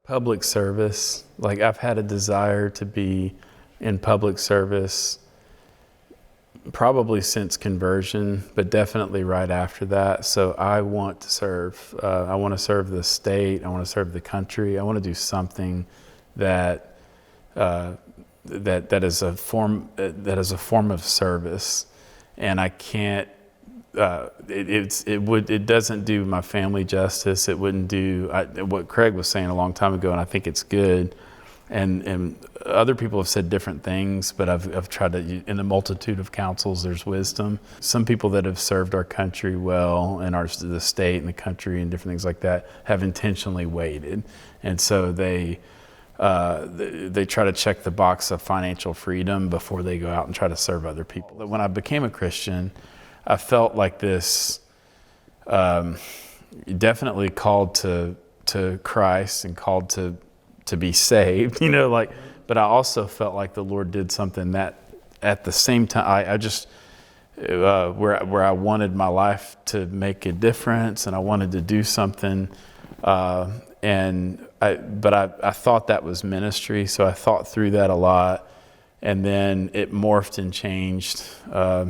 Public service. Like, I've had a desire to be in public service probably since conversion, but definitely right after that. So I want to serve. I want to serve the state. I want to serve the country. I want to do something that that is a form of service, and I can't. It doesn't do my family justice. It wouldn't do what Craig was saying a long time ago, and I think it's good. And other people have said different things, but I've tried to, in the multitude of counsels, there's wisdom. Some people that have served our country well, and the state and the country and different things like that, have intentionally waited, and so they try to check the box of financial freedom before they go out and try to serve other people. When I became a Christian, I felt like this, definitely called to Christ and called to be saved, but I also felt like the Lord did something that at the same time, I just, where I wanted my life to make a difference and I wanted to do something, but I thought that was ministry. So I thought through that a lot. And then it morphed and changed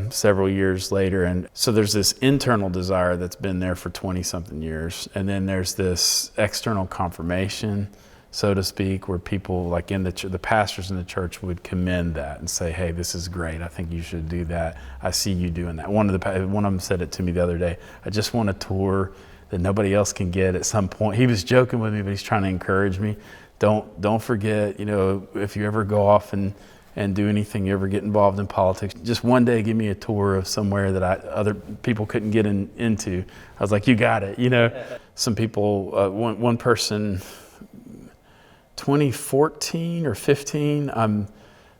several years later. And so there's this internal desire that's been there for 20-something years. And then there's this external confirmation, so to speak, where people like in the pastors in the church would commend that and say, hey, this is great. I think you should do that. I see you doing that. One of them said it to me the other day. I just want a tour that nobody else can get at some point. He was joking with me, but he's trying to encourage me. Don't forget, if you ever go off and do anything, you ever get involved in politics, just one day give me a tour of somewhere that other people couldn't get into. I was like, you got it. Some people, one person, 2014 or 15,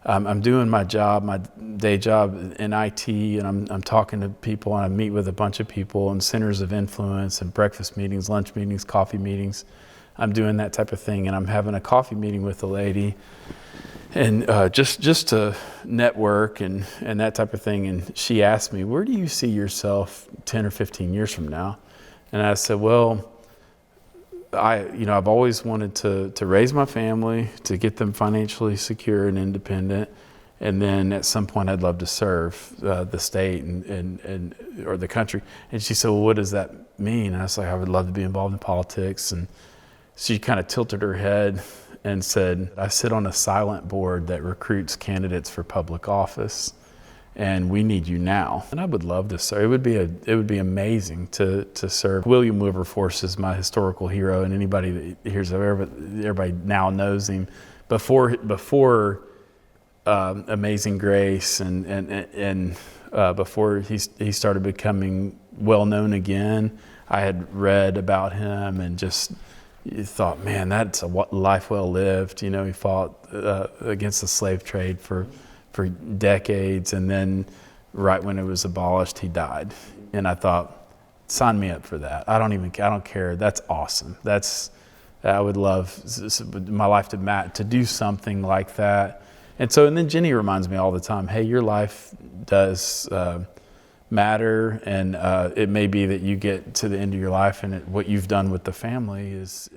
I'm doing my job, my day job in IT, and I'm talking to people, and I meet with a bunch of people in centers of influence and breakfast meetings, lunch meetings, coffee meetings. I'm doing that type of thing, and I'm having a coffee meeting with a lady, and just to network and that type of thing. And she asked me, where do you see yourself 10 or 15 years from now? And I said, well, I've always wanted to raise my family, to get them financially secure and independent. And then at some point I'd love to serve the state and or the country. And she said, well, what does that mean? And I was like, I would love to be involved in politics. And she kind of tilted her head and said, I sit on a silent board that recruits candidates for public office, and we need you now. And I would love to serve. It would be amazing to serve. William Wilberforce is my historical hero, and anybody that hears of everybody now knows him. Before Amazing Grace and before he started becoming well known again, I had read about him and just thought, man, that's a life well lived. He fought against the slave trade for decades, and then right when it was abolished, he died. And I thought, sign me up for that. I don't care. That's awesome. I would love my life to do something like that. And then Jenny reminds me all the time, hey, your life does matter, and it may be that you get to the end of your life and what you've done with the family is